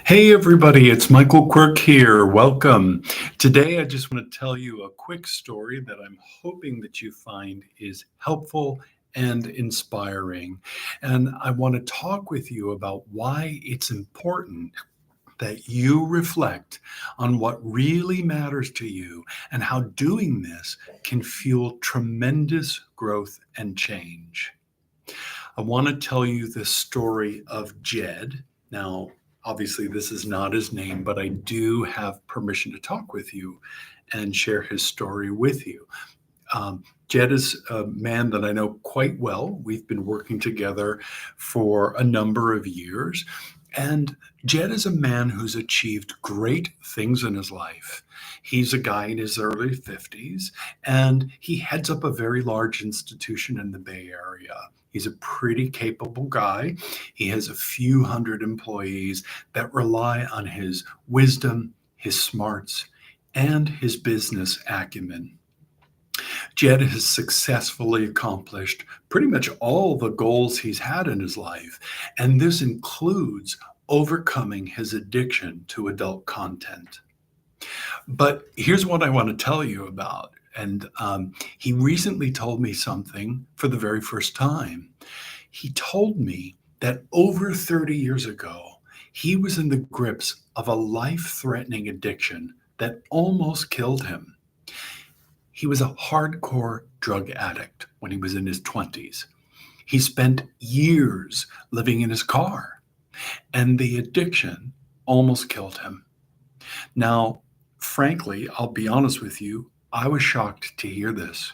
Hey everybody, it's Michael Quirk here. Welcome. Today I just want to tell you a quick story that I'm hoping that you find is helpful and inspiring. And I want to talk with you about why it's important that you reflect on what really matters to you and how doing this can fuel tremendous growth and change. I want to tell you the story of Jed. Now, obviously, this is not his name, but I do have permission to talk with you and share his story with you. Jed is a man that I know quite well. We've been working together for a number of years. And Jed is a man who's achieved great things in his life. He's a guy in his early 50s, and he heads up a very large institution in the Bay Area. He's a pretty capable guy. He has a few hundred employees that rely on his wisdom, his smarts, and his business acumen. Jed has successfully accomplished pretty much all the goals he's had in his life, and this includes overcoming his addiction to adult content. But here's what I want to tell you about. And he recently told me something for the very first time. He told me that over 30 years ago, he was in the grips of a life threatening addiction that almost killed him. He was a hardcore drug addict when he was in his 20s. He spent years living in his car, and the addiction almost killed him. Now, frankly, I'll be honest with you, I was shocked to hear this.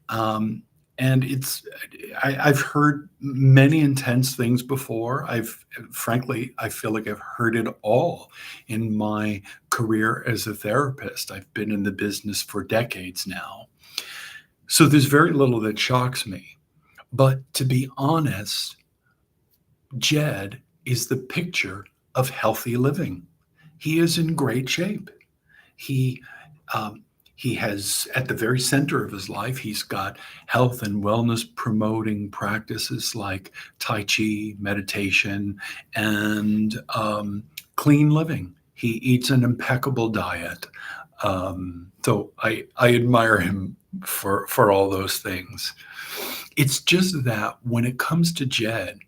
Um, and I've heard many intense things before. Frankly, I feel like I've heard it all in my career as a therapist. I've been in the business for decades now. So there's very little that shocks me. But to be honest, Jed is the picture of healthy living. He is in great shape. He um, he has at the very center of his life, he's got health and wellness promoting practices like Tai Chi, meditation, and clean living. He eats an impeccable diet. So I admire him for all those things. It's just that when it comes to Jed,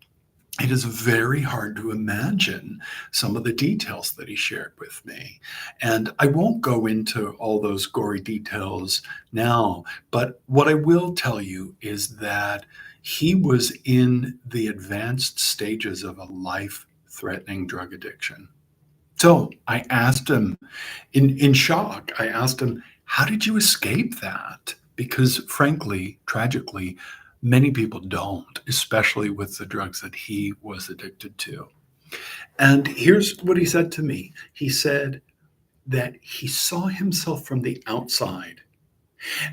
it is very hard to imagine some of the details that he shared with me. And I won't go into all those gory details now, but what I will tell you is that he was in the advanced stages of a life threatening drug addiction. So I asked him in shock, I asked him, how did you escape that? Because frankly, tragically, many people don't, especially with the drugs that he was addicted to. And here's what he said to me. He said that he saw himself from the outside,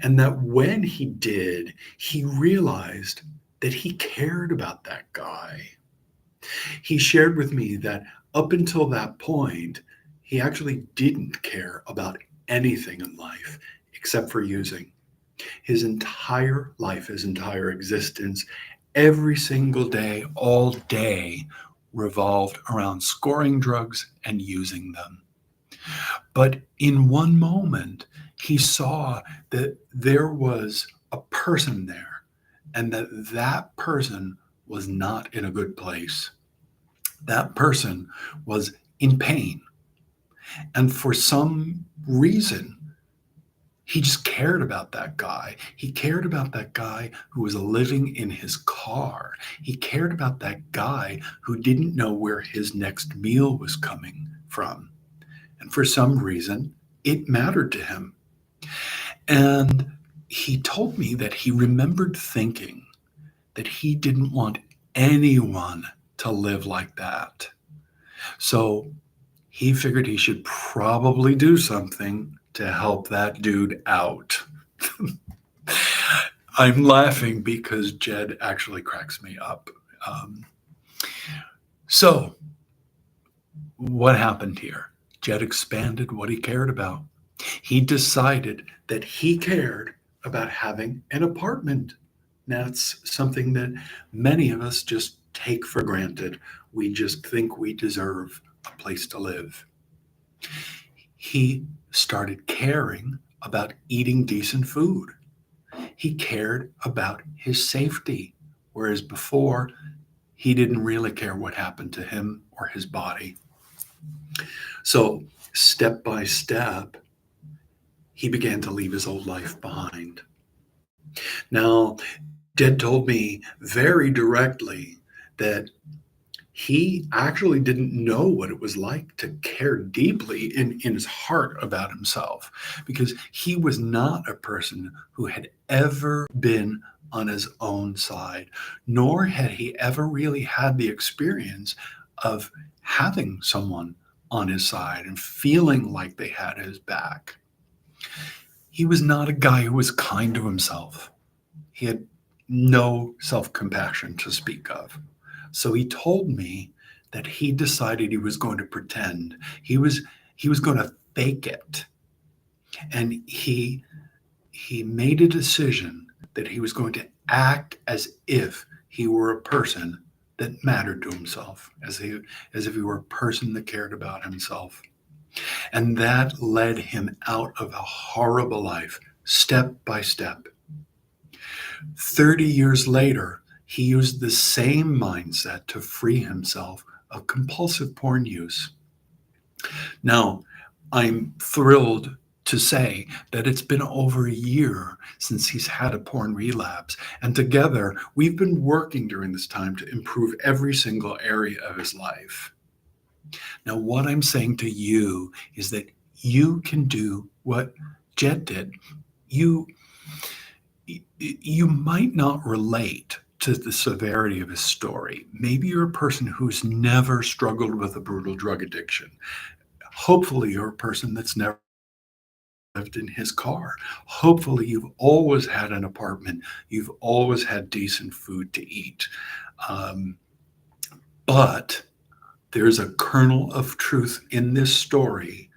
and that when he did, he realized that he cared about that guy. He shared with me that up until that point, he actually didn't care about anything in life except for using. His entire life, his entire existence, every single day, all day, revolved around scoring drugs and using them. But in one moment, he saw that there was a person there and that that person was not in a good place. That person was in pain. And for some reason, he just cared about that guy. He cared about that guy who was living in his car. He cared about that guy who didn't know where his next meal was coming from. And for some reason, it mattered to him. And he told me that he remembered thinking that he didn't want anyone to live like that. So he figured he should probably do something to help that dude out. I'm laughing because Jed actually cracks me up. Um, so, what happened here? Jed expanded what he cared about. He decided that he cared about having an apartment. That's something that many of us just take for granted. We just think we deserve a place to live. He started caring about eating decent food. He cared about his safety, whereas before, he didn't really care what happened to him or his body. So, step by step, he began to leave his old life behind. Now, Jed told me very directly that he actually didn't know what it was like to care deeply in his heart about himself because he was not a person who had ever been on his own side, nor had he ever really had the experience of having someone on his side and feeling like they had his back. He was not a guy who was kind to himself. He had no self compassion to speak of. So he told me that he decided he was going to pretend. He was going to fake it. And he made a decision that he was going to act as if he were a person that mattered to himself, as if he were a person that cared about himself. And that led him out of a horrible life, step by step. 30 years later, he used the same mindset to free himself of compulsive porn use. Now, I'm thrilled to say that it's been over a year since he's had a porn relapse. And together, we've been working during this time to improve every single area of his life. Now, what I'm saying to you is that you can do what Jed did. You you might not relate to the severity of his story. Maybe you're a person who's never struggled with a brutal drug addiction. Hopefully, you're a person that's never lived in his car. Hopefully, you've always had an apartment. You've always had decent food to eat. Um, but there's a kernel of truth in this story.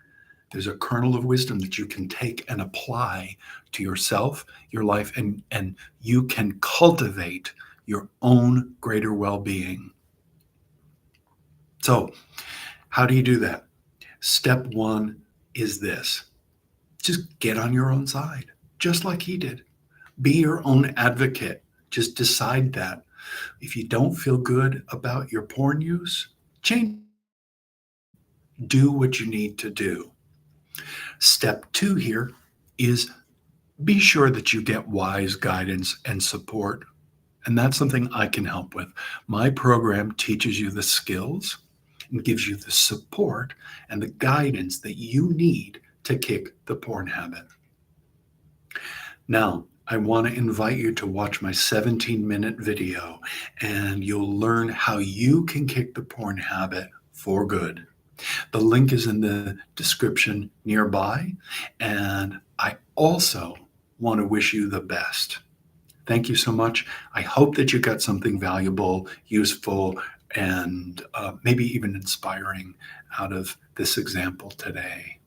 There's a kernel of wisdom that you can take and apply to yourself, your life, and you can cultivate your own greater well-being. So, how do you do that? Step one is this: just get on your own side, just like he did. Be your own advocate. Just decide that. If you don't feel good about your porn use, change. Do what you need to do. Step two here is be sure that you get wise guidance and support. And that's something I can help with. My program teaches you the skills and gives you the support and the guidance that you need to kick the porn habit. Now, I want to invite you to watch my 17-minute video, and you'll learn how you can kick the porn habit for good. The link is in the description nearby, and I also want to wish you the best. Thank you so much. I hope that you got something valuable, useful, and maybe even inspiring out of this example today.